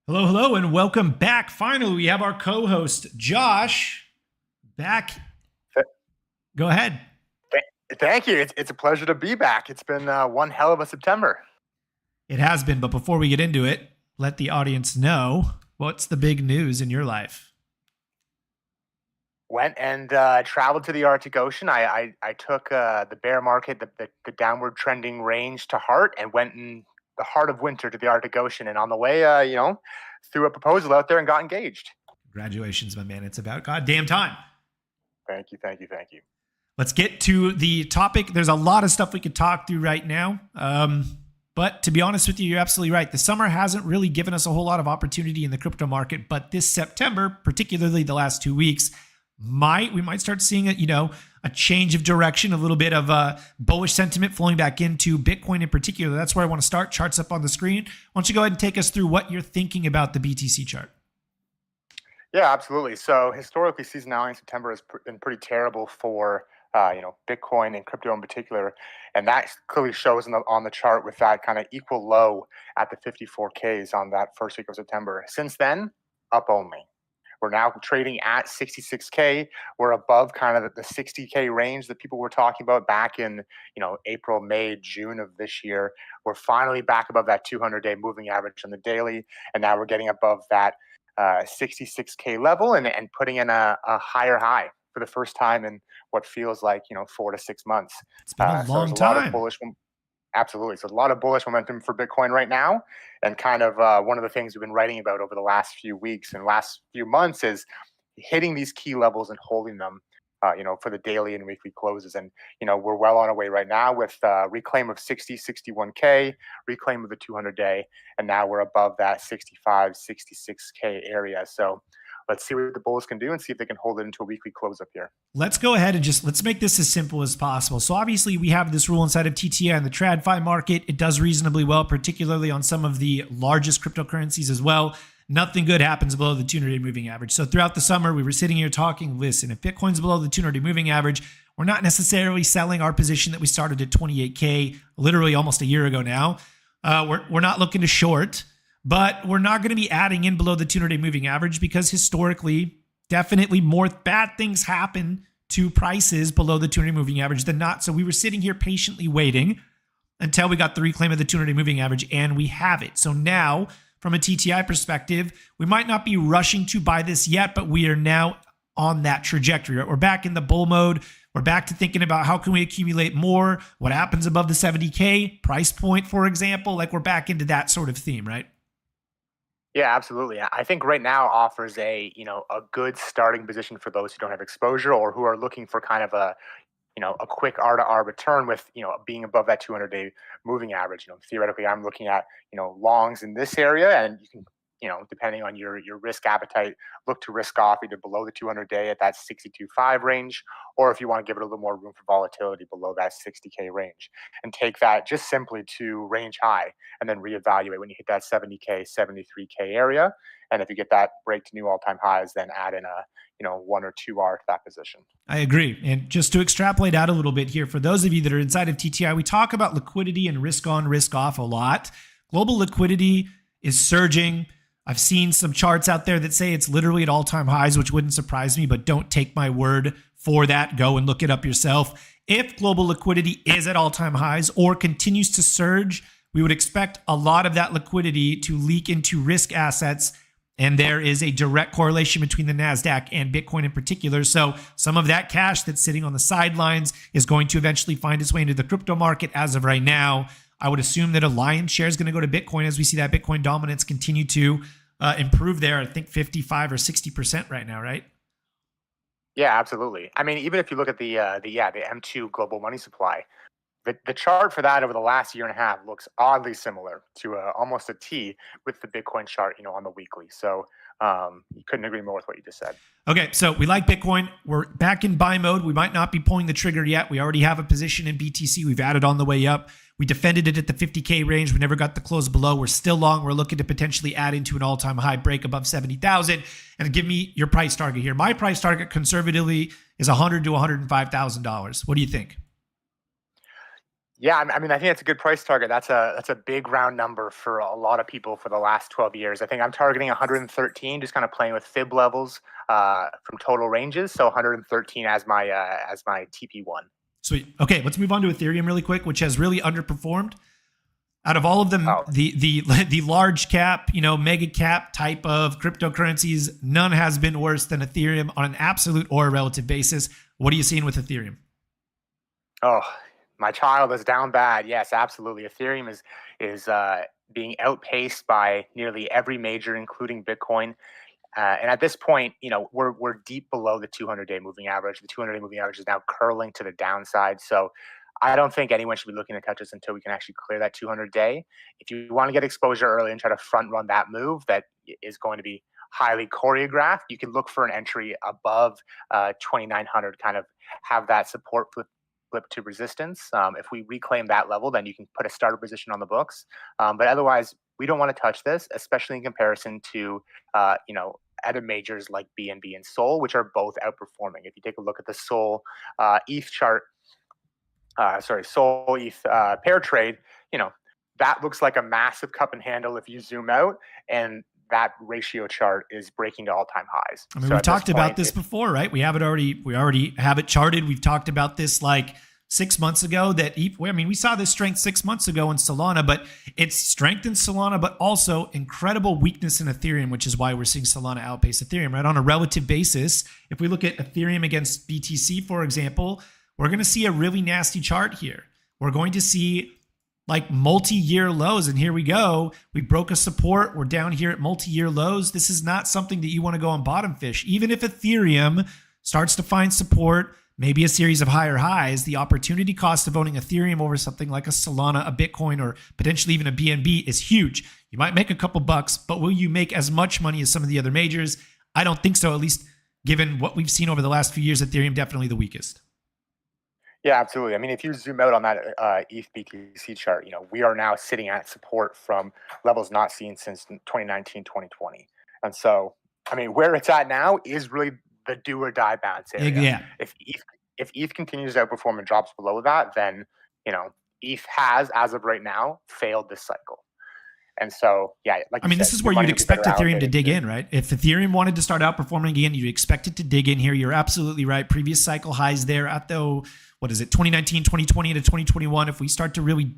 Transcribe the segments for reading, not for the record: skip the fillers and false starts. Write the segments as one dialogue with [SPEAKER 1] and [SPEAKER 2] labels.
[SPEAKER 1] Hello, hello, and welcome back. Finally, we have our co-host, Josh, back.
[SPEAKER 2] Th-
[SPEAKER 1] Go ahead.
[SPEAKER 2] Thank you. It's a pleasure to be back. It's been one hell of a September.
[SPEAKER 1] It has been, but before we get into it, let the audience know what's the big news in your life.
[SPEAKER 2] Went and traveled to the Arctic Ocean. I took the bear market, the downward trending range to heart, and went in the heart of winter to the Arctic Ocean. And on the way, threw a proposal out there and got engaged.
[SPEAKER 1] Congratulations, my man. It's about goddamn time.
[SPEAKER 2] Thank you.
[SPEAKER 1] Let's get to the topic. There's a lot of stuff we could talk through right now. But to be honest with you, you're absolutely right. The summer hasn't really given us a whole lot of opportunity in the crypto market, but this September, particularly the last 2 weeks, we might start seeing a change of direction, a little bit of bullish sentiment flowing back into Bitcoin in particular. That's where I want to start. Charts up on the screen. Why don't you go ahead and take us through what you're thinking about the BTC chart?
[SPEAKER 2] Yeah, absolutely. So historically, seasonality in September has been pretty terrible for Bitcoin and crypto in particular, and that clearly shows on the chart with that kind of equal low at the 54Ks on that first week of September. Since then, up only. We're now trading at 66K. We're above kind of the 60K range that people were talking about back in April, May, June of this year. We're finally back above that 200-day moving average on the daily, and now we're getting above that 66K level and putting in a higher high for the first time in what feels like 4 to 6 months.
[SPEAKER 1] It's been a long
[SPEAKER 2] so
[SPEAKER 1] time.
[SPEAKER 2] Lot of bullish. Absolutely. So a lot of bullish momentum for Bitcoin right now. And kind of one of the things we've been writing about over the last few weeks and last few months is hitting these key levels and holding them, for the daily and weekly closes. And, we're well on our way right now with reclaim of 60, 61K, reclaim of the 200-day. And now we're above that 65, 66K area. So let's see what the bulls can do and see if they can hold it into a weekly close up here.
[SPEAKER 1] Let's go ahead and let's make this as simple as possible. So obviously we have this rule inside of TTI and the TradFi market. It does reasonably well, particularly on some of the largest cryptocurrencies as well. Nothing good happens below the 200-day moving average. So throughout the summer, we were sitting here talking, listen, if Bitcoin's below the 200-day moving average, we're not necessarily selling our position that we started at 28K literally almost a year ago now. We're not looking to short. But we're not going to be adding in below the 200-day moving average because historically, definitely more bad things happen to prices below the 200-day moving average than not. So we were sitting here patiently waiting until we got the reclaim of the 200-day moving average, and we have it. So now, from a TTI perspective, we might not be rushing to buy this yet, but we are now on that trajectory. We're back in the bull mode. We're back to thinking about how can we accumulate more? What happens above the 70K price point, for example? Like we're back into that sort of theme, right?
[SPEAKER 2] Yeah, absolutely. I think right now offers a good starting position for those who don't have exposure or who are looking for kind of a quick R to R return with being above that 200-day moving average. Theoretically, I'm looking at longs in this area, and you can depending on your risk appetite, look to risk off either below the 200-day at that 62.5 range, or if you want to give it a little more room for volatility below that 60K range, and take that just simply to range high, and then reevaluate when you hit that 70K, 73K area. And if you get that break to new all-time highs, then add in a 1 or 2R to that position.
[SPEAKER 1] I agree. And just to extrapolate out a little bit here, for those of you that are inside of TTI, we talk about liquidity and risk on, risk off a lot. Global liquidity is surging. I've seen some charts out there that say it's literally at all-time highs, which wouldn't surprise me, but don't take my word for that. Go and look it up yourself. If global liquidity is at all-time highs or continues to surge, we would expect a lot of that liquidity to leak into risk assets, and there is a direct correlation between the NASDAQ and Bitcoin in particular. So some of that cash that's sitting on the sidelines is going to eventually find its way into the crypto market. As of right now, I would assume that a lion's share is going to go to Bitcoin as we see that Bitcoin dominance continue to improve there. I think 55 or 60% right now, right?
[SPEAKER 2] Yeah, absolutely. I mean, even if you look at the M2 global money supply, the chart for that over the last year and a half looks oddly similar to almost a T with the Bitcoin chart, on the weekly. So you couldn't agree more with what you just said.
[SPEAKER 1] Okay, so we like Bitcoin. We're back in buy mode. We might not be pulling the trigger yet. We already have a position in BTC. We've added on the way up. We defended it at the 50K range. We never got the close below. We're still long. We're looking to potentially add into an all-time high break above 70,000. And give me your price target here. My price target conservatively is $100,000 to $105,000. What do you think?
[SPEAKER 2] Yeah, I mean, I think that's a good price target. That's a big round number for a lot of people for the last 12 years. I think I'm targeting 113, just kind of playing with fib levels from total ranges. So 113 as my TP1.
[SPEAKER 1] Sweet. Okay, let's move on to Ethereum really quick, which has really underperformed. Out of all of them,
[SPEAKER 2] Oh,
[SPEAKER 1] the large cap, mega cap type of cryptocurrencies, none has been worse than Ethereum on an absolute or a relative basis. What are you seeing with Ethereum?
[SPEAKER 2] oh, my child is down bad. Yes, absolutely. Ethereum is being outpaced by nearly every major, including Bitcoin. And at this point, we're deep below the 200-day moving average. The 200-day moving average is now curling to the downside. So I don't think anyone should be looking to touch us until we can actually clear that 200-day. If you want to get exposure early and try to front run that move that is going to be highly choreographed, you can look for an entry above 2,900, kind of have that support flip to resistance. If we reclaim that level, then you can put a starter position on the books. But otherwise, we don't want to touch this, especially in comparison to, other majors like BNB and Sol, which are both outperforming. If you take a look at the Sol ETH chart, Sol ETH pair trade, that looks like a massive cup and handle if you zoom out, and that ratio chart is breaking to all-time highs.
[SPEAKER 1] I mean, we've talked about this before, right? We already have it charted. We've talked about this like 6 months ago we saw this strength 6 months ago in Solana, but it's strength in Solana, but also incredible weakness in Ethereum, which is why we're seeing Solana outpace Ethereum, right? On a relative basis, if we look at Ethereum against BTC, for example, we're going to see a really nasty chart here. We're going to see like multi-year lows. And here we go. We broke a support. We're down here at multi-year lows. This is not something that you want to go on bottom fish. Even if Ethereum starts to find support, maybe a series of higher highs, the opportunity cost of owning Ethereum over something like a Solana, a Bitcoin, or potentially even a BNB is huge. You might make a couple bucks, but will you make as much money as some of the other majors? I don't think so, at least given what we've seen over the last few years. Ethereum definitely the weakest.
[SPEAKER 2] Yeah, absolutely. I mean, if you zoom out on that ETH BTC chart, we are now sitting at support from levels not seen since 2019, 2020. And so, I mean, where it's at now is really the do or die bounce area.
[SPEAKER 1] Yeah.
[SPEAKER 2] If ETH continues to outperform and drops below that, then, ETH has, as of right now, failed this cycle. And so, yeah,
[SPEAKER 1] this is where you'd expect Ethereum to dig in, right? If Ethereum wanted to start outperforming again, you'd expect it to dig in here. You're absolutely right. Previous cycle highs there at 2019, 2020 to 2021. If we start to really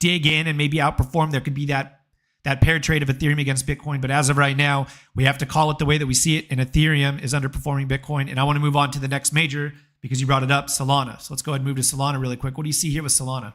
[SPEAKER 1] dig in and maybe outperform, there could be that pair trade of Ethereum against Bitcoin. But as of right now, we have to call it the way that we see it. And Ethereum is underperforming Bitcoin. And I want to move on to the next major because you brought it up, Solana. So let's go ahead and move to Solana really quick. What do you see here with Solana?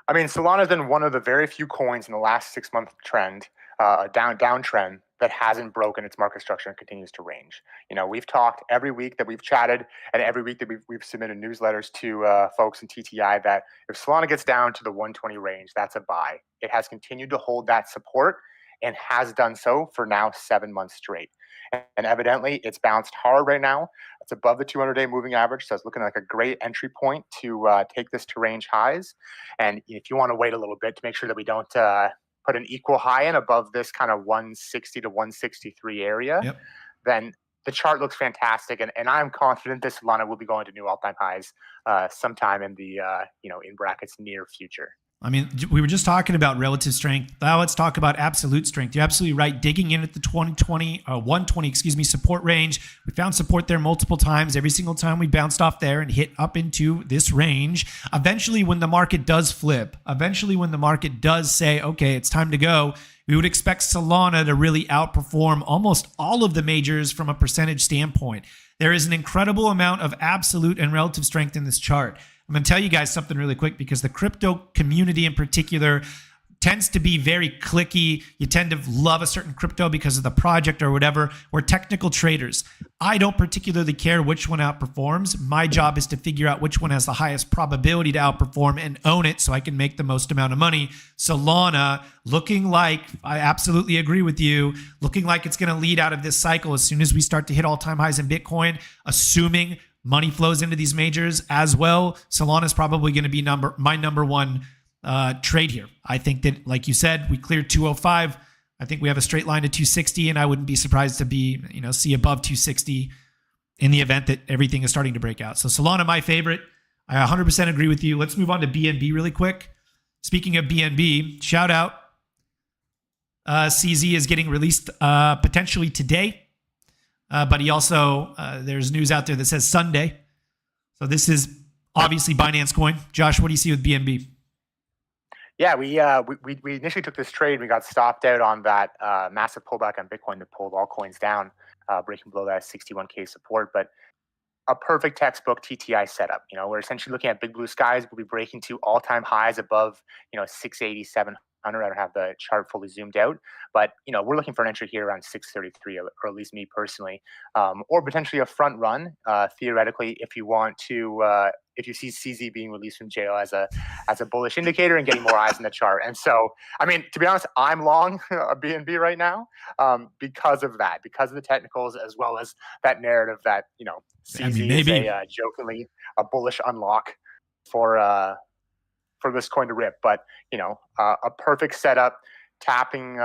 [SPEAKER 2] I mean, Solana's been one of the very few coins in the last 6-month trend, downtrend, that hasn't broken its market structure and continues to range. We've talked every week that we've chatted, and every week that we've submitted newsletters to folks in TTI that if Solana gets down to the 120 range, that's a buy. It has continued to hold that support and has done so for now 7 months straight. And evidently, it's bounced hard right now. It's above the 200-day moving average, so it's looking like a great entry point to take this to range highs. And if you want to wait a little bit to make sure that we don't put an equal high in above this kind of 160 to 163 area,
[SPEAKER 1] Yep.
[SPEAKER 2] Then the chart looks fantastic. And I'm confident this Solana will be going to new all-time highs sometime in the, in brackets, near future.
[SPEAKER 1] I mean, we were just talking about relative strength. Now let's talk about absolute strength. You're absolutely right. Digging in at the 120, support range. We found support there multiple times. Every single time we bounced off there and hit up into this range. Eventually, when the market does flip, when the market does say, okay, it's time to go, we would expect Solana to really outperform almost all of the majors from a percentage standpoint. There is an incredible amount of absolute and relative strength in this chart. I'm going to tell you guys something really quick because the crypto community in particular tends to be very cliquey. You tend to love a certain crypto because of the project or whatever. We're technical traders. I don't particularly care which one outperforms. My job is to figure out which one has the highest probability to outperform and own it so I can make the most amount of money. Solana looking like, I absolutely agree with you, looking like it's going to lead out of this cycle as soon as we start to hit all-time highs in Bitcoin, assuming money flows into these majors as well. Solana is probably going to be my number one trade here. I think that, like you said, we cleared 205. I think we have a straight line to 260, and I wouldn't be surprised to see above 260 in the event that everything is starting to break out. So Solana, my favorite. I 100% agree with you. Let's move on to BNB really quick. Speaking of BNB, shout out. CZ is getting released potentially today. But he also, there's news out there that says Sunday. So this is obviously Binance Coin. Josh, what do you see with BNB?
[SPEAKER 2] Yeah, we initially took this trade. We got stopped out on that massive pullback on Bitcoin that pulled all coins down, breaking below that 61K support. But a perfect textbook TTI setup. We're essentially looking at big blue skies. We'll be breaking to all-time highs above, 680, 700. I don't have the chart fully zoomed out, but we're looking for an entry here around 633, or at least me personally, or potentially a front run. Theoretically, if you want to, if you see CZ being released from jail as a bullish indicator and getting more eyes in the chart. And so, I mean, to be honest, I'm long a BNB right now because of that, because of the technicals, as well as that narrative that CZ is jokingly a bullish unlock for this coin to rip. But a perfect setup, tapping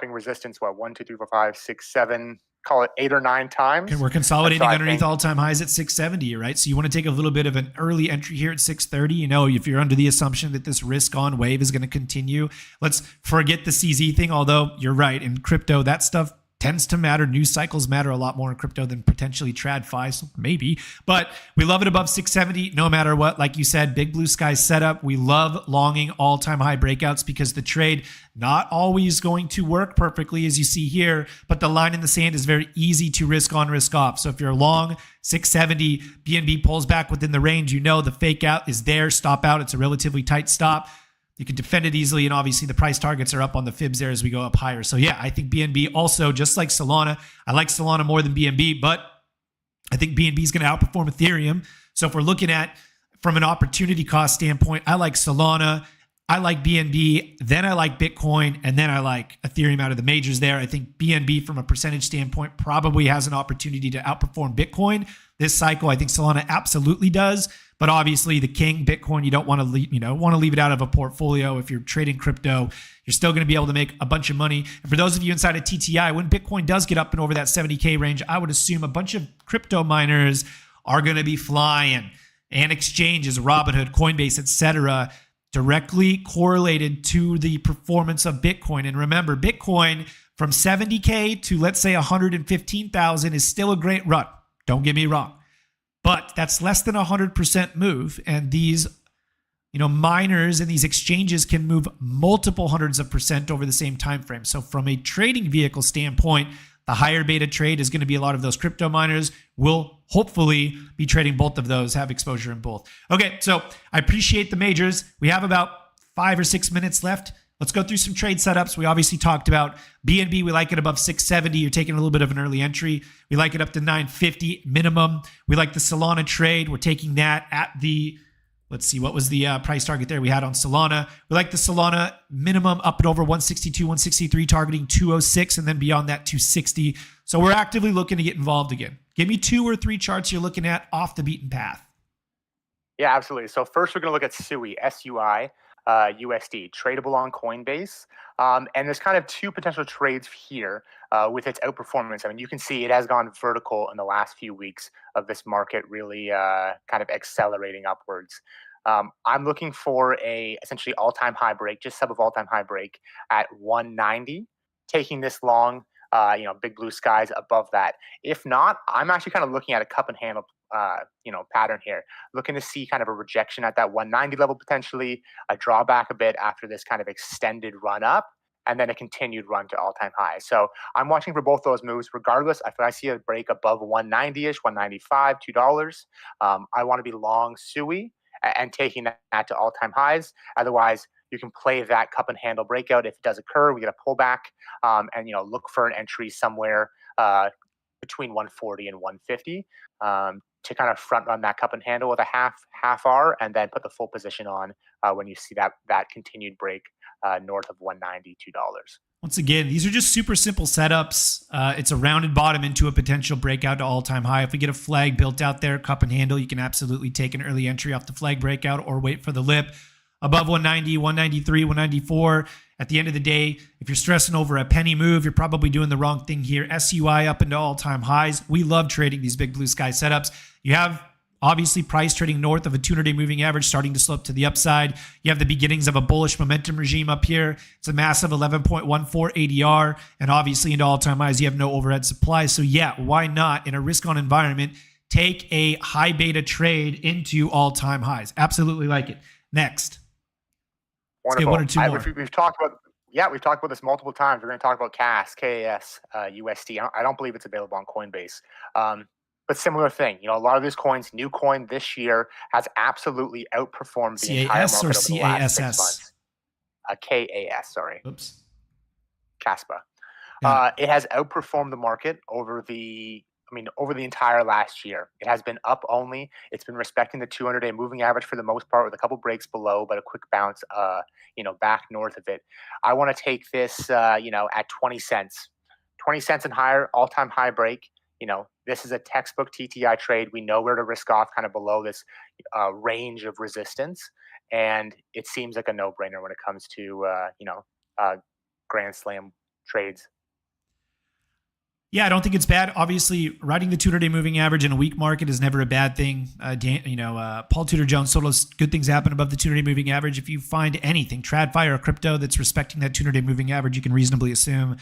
[SPEAKER 2] resistance, 1, 2, 3, 4, 5, 6, 7, call it 8 or 9 times.
[SPEAKER 1] And we're consolidating underneath all-time highs at 670, right? So you want to take a little bit of an early entry here at 630. If you're under the assumption that this risk-on wave is going to continue, let's forget the CZ thing, although you're right. In crypto, that stuff tends to matter. News cycles matter a lot more in crypto than potentially TradFi, so maybe. But we love it above 670 no matter what. Like you said, big blue sky setup. We love longing all-time high breakouts because the trade not always going to work perfectly as you see here, but the line in the sand is very easy to risk on, risk off. So if you're long 670, BNB pulls back within the range, the fake out is there, stop out. It's a relatively tight stop. You can defend it easily, and obviously the price targets are up on the fibs there as we go up higher. So yeah, I think BNB also, just like Solana, I like Solana more than BNB, but I think BNB is going to outperform Ethereum. So if we're looking at from an opportunity cost standpoint, I like Solana, I like BNB, then I like Bitcoin, and then I like Ethereum out of the majors there. I think BNB from a percentage standpoint probably has an opportunity to outperform Bitcoin this cycle. I think Solana absolutely does. But obviously, the king, Bitcoin, you don't want to leave it out of a portfolio. If you're trading crypto, you're still going to be able to make a bunch of money. And for those of you inside of TTI, when Bitcoin does get up and over that 70K range, I would assume a bunch of crypto miners are going to be flying. And exchanges, Robinhood, Coinbase, etc., directly correlated to the performance of Bitcoin. And remember, Bitcoin from 70K to let's say 115,000 is still a great run. Don't get me wrong. But that's less than 100% move. And these, miners and these exchanges can move multiple hundreds of percent over the same time frame. So from a trading vehicle standpoint, the higher beta trade is going to be a lot of those crypto miners. We'll hopefully be trading both of those, have exposure in both. Okay, so I appreciate the majors. We have about 5 or 6 minutes left. Let's go through some trade setups. We obviously talked about BNB. We like it above 670. You're taking a little bit of an early entry. We like it up to 950 minimum. We like the Solana trade. We're taking that at the, let's see, what was the price target there we had on Solana? We like the Solana minimum up and over 162, 163, targeting 206, and then beyond that 260. So we're actively looking to get involved again. Give me 2 or 3 charts you're looking at off the beaten path.
[SPEAKER 2] Yeah, absolutely. So first we're going to look at SUI, SUI. USD, tradable on Coinbase. And there's kind of 2 potential trades here with its outperformance. I mean, you can see it has gone vertical in the last few weeks of this market really kind of accelerating upwards. I'm looking for a essentially all-time high break, just sub of all-time high break at 190, taking this long, big blue skies above that. If not, I'm actually kind of looking at a cup and handle pattern here, looking to see kind of a rejection at that 190 level, potentially a drawback a bit after this kind of extended run up, and then a continued run to all-time high. So I'm watching for both those moves. Regardless, if I see a break above 190-ish, 195, $2, I want to be long SUI and taking that to all-time highs. Otherwise, you can play that cup and handle breakout. If it does occur, we get a pullback, and look for an entry somewhere between 140 and 150 to kind of front run that cup and handle with a half R, and then put the full position on when you see that continued break north of 190, $2.
[SPEAKER 1] Once again, these are just super simple setups. It's a rounded bottom into a potential breakout to all-time high. If we get a flag built out there, cup and handle, you can absolutely take an early entry off the flag breakout or wait for the lip above 190, 193, 194. At the end of the day, if you're stressing over a penny move, you're probably doing the wrong thing here. SUI up into all-time highs. We love trading these big blue sky setups. You have Obviously, price trading north of a 200-day moving average, starting to slope to the upside. You have the beginnings of a bullish momentum regime up here. It's a massive 11.14 ADR, and obviously into all-time highs, you have no overhead supply. So yeah, why not, in a risk-on environment, take a high beta trade into all-time highs? Absolutely like it. Next.
[SPEAKER 2] Wonderful.
[SPEAKER 1] One or two more.
[SPEAKER 2] We've talked about this multiple times. We're going to talk about CAS, KAS, USD. I don't believe it's available on Coinbase. But similar thing, a lot of these coins, new coin this year has absolutely outperformed the entire market over the last 6 months. KAS, sorry.
[SPEAKER 1] Oops.
[SPEAKER 2] CASPA. It has outperformed the market over the entire last year. It has been up only. It's been respecting the 200-day moving average for the most part, with a couple breaks below, but a quick bounce, back north of it. I want to take this, at 20 cents. 20 cents and higher, all-time high break. This is a textbook TTI trade. We know where to risk off kind of below this range of resistance. And it seems like a no-brainer when it comes to, Grand Slam trades.
[SPEAKER 1] Yeah, I don't think it's bad. Obviously, riding the 200-day moving average in a weak market is never a bad thing. Paul Tudor Jones told us good things happen above the 200-day moving average. If you find anything, TradFi or crypto, that's respecting that 200-day moving average, you can reasonably assume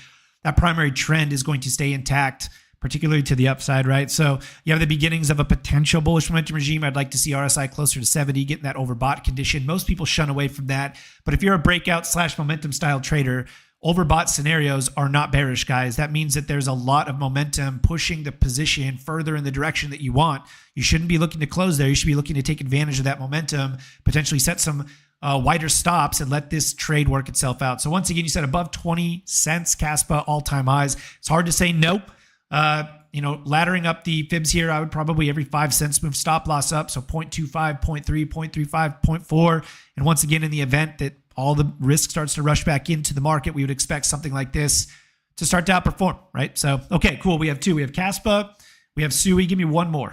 [SPEAKER 1] that primary trend is going to stay intact, particularly to the upside, right? So you have the beginnings of a potential bullish momentum regime. I'd like to see RSI closer to 70, getting that overbought condition. Most people shun away from that. But if you're a breakout / momentum style trader, overbought scenarios are not bearish, guys. That means that there's a lot of momentum pushing the position further in the direction that you want. You shouldn't be looking to close there. You should be looking to take advantage of that momentum, potentially set some wider stops and let this trade work itself out. So once again, you said above 20 cents, CASPA, all-time highs. It's hard to say nope. Laddering up the fibs here, I would probably every 5 cents move stop loss up. So 0.25, 0.3, 0.35, 0.4. And once again, in the event that all the risk starts to rush back into the market, we would expect something like this to start to outperform, right? So, okay, cool. We have two. We have CASPA. We have SUI. Give me one more.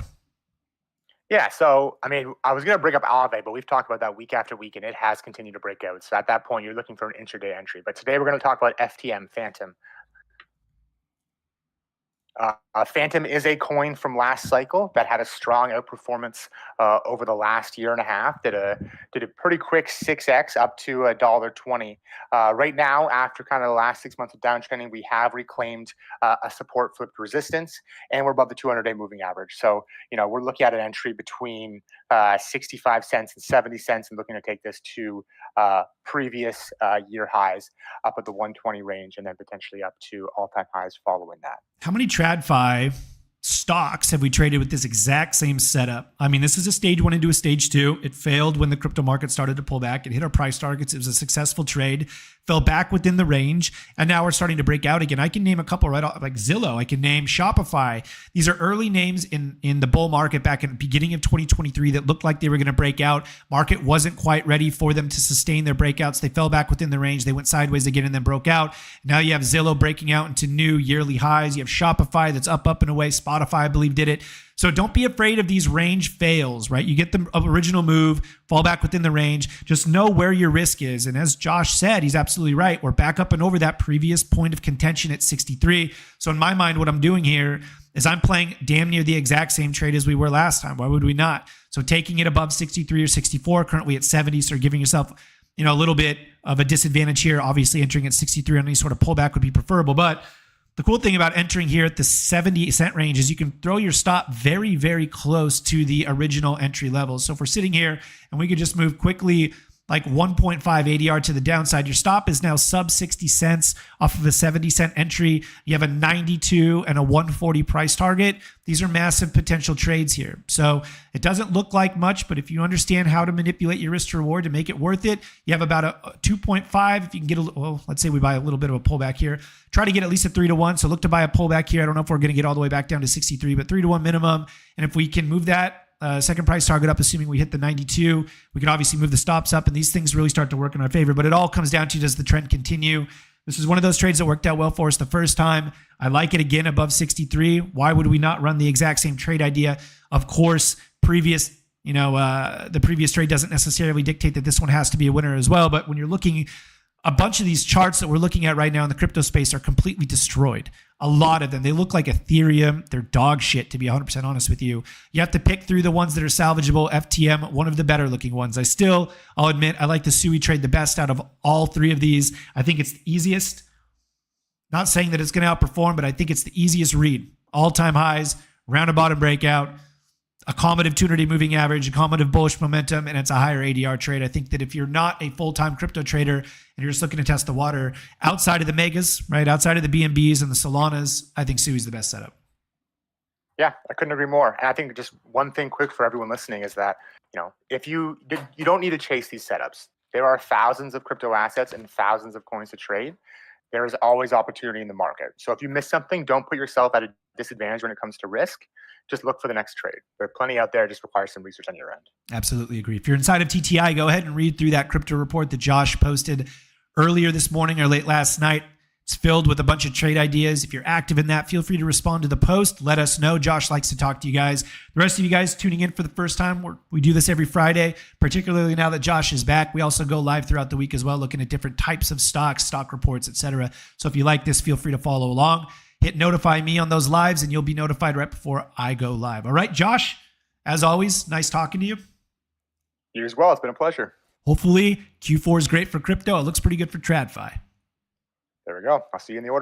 [SPEAKER 2] Yeah, so, I was going to bring up Aave, but we've talked about that week after week, and it has continued to break out. So at that point, you're looking for an intraday entry. But today we're going to talk about FTM, Phantom. Phantom is a coin from last cycle that had a strong outperformance over the last year and a half. Did a pretty quick 6x up to $1.20. Right now, after kind of the last 6 months of downtrending, we have reclaimed a support flipped resistance, and we're above the 200-day moving average. So, we're looking at an entry between 65 cents and 70 cents, and looking to take this to previous year highs up at the 120 range, and then potentially up to all-time highs following that.
[SPEAKER 1] How many TradFi stocks have we traded with this exact same setup? This is a stage 1 into a stage 2. It failed when the crypto market started to pull back. It hit our price targets. It was a successful trade, fell back within the range, and now we're starting to break out again. I can name a couple right off, like Zillow. I can name Shopify. These are early names in the bull market back in the beginning of 2023 that looked like they were going to break out. Market wasn't quite ready for them to sustain their breakouts. They fell back within the range. They went sideways again and then broke out. Now you have Zillow breaking out into new yearly highs. You have Shopify that's up and away. Spotify, I believe, did it. So don't be afraid of these range fails, right? You get the original move, fall back within the range. Just know where your risk is. And as Josh said, he's absolutely right. We're back up and over that previous point of contention at 63. So in my mind, what I'm doing here is I'm playing damn near the exact same trade as we were last time. Why would we not? So taking it above 63 or 64, currently at 70. So you're giving yourself, a little bit of a disadvantage here. Obviously entering at 63 on any sort of pullback would be preferable, but the cool thing about entering here at the 70 cent range is you can throw your stop very, very close to the original entry level. So if we're sitting here and we could just move quickly like 1.5 ADR to the downside, your stop is now sub 60 cents off of a 70 cent entry. You have a 92 and a 140 price target. These are massive potential trades here. So it doesn't look like much, but if you understand how to manipulate your risk to reward to make it worth it, you have about a 2.5. If you can get let's say we buy a little bit of a pullback here, try to get at least a 3-to-1. So look to buy a pullback here. I don't know if we're going to get all the way back down to 63, but 3-to-1 minimum. And if we can move that second price target up, assuming we hit the 92, we can obviously move the stops up, and these things really start to work in our favor. But it all comes down to, does the trend continue? This is one of those trades that worked out well for us the first time. I like it again above 63. Why would we not run the exact same trade idea? Of course, the previous trade doesn't necessarily dictate that this one has to be a winner as well. But when you're looking a bunch of these charts that we're looking at right now in the crypto space are completely destroyed. A lot of them. They look like Ethereum. They're dog shit, to be 100% honest with you. You have to pick through the ones that are salvageable. FTM, one of the better looking ones. I'll admit, I like the SUI trade the best out of all three of these. I think it's the easiest. Not saying that it's going to outperform, but I think it's the easiest read. All-time highs, round and bottom breakout, accommodative 200-day moving average, accommodative bullish momentum, and it's a higher ADR trade. I think that if you're not a full-time crypto trader and you're just looking to test the water outside of the megas, right, outside of the BNBs and the Solanas, I think SUI's the best setup.
[SPEAKER 2] Yeah, I couldn't agree more. And I think just one thing quick for everyone listening is that, if you don't need to chase these setups. There are thousands of crypto assets and thousands of coins to trade. There is always opportunity in the market. So if you miss something, don't put yourself at a disadvantage when it comes to risk. Just look for the next trade. There are plenty out there. Just requires some research on your end.
[SPEAKER 1] Absolutely agree. If you're inside of TTI, go ahead and read through that crypto report that Josh posted earlier this morning or late last night. It's filled with a bunch of trade ideas. If you're active in that, feel free to respond to the post. Let us know. Josh likes to talk to you guys. The rest of you guys tuning in for the first time, we do this every Friday, particularly now that Josh is back. We also go live throughout the week as well, looking at different types of stocks, stock reports, etc. So if you like this, feel free to follow along. Hit notify me on those lives, and you'll be notified right before I go live. All right, Josh, as always, nice talking to you.
[SPEAKER 2] You as well. It's been a pleasure.
[SPEAKER 1] Hopefully, Q4 is great for crypto. It looks pretty good for TradFi.
[SPEAKER 2] There we go. I'll see you in the order.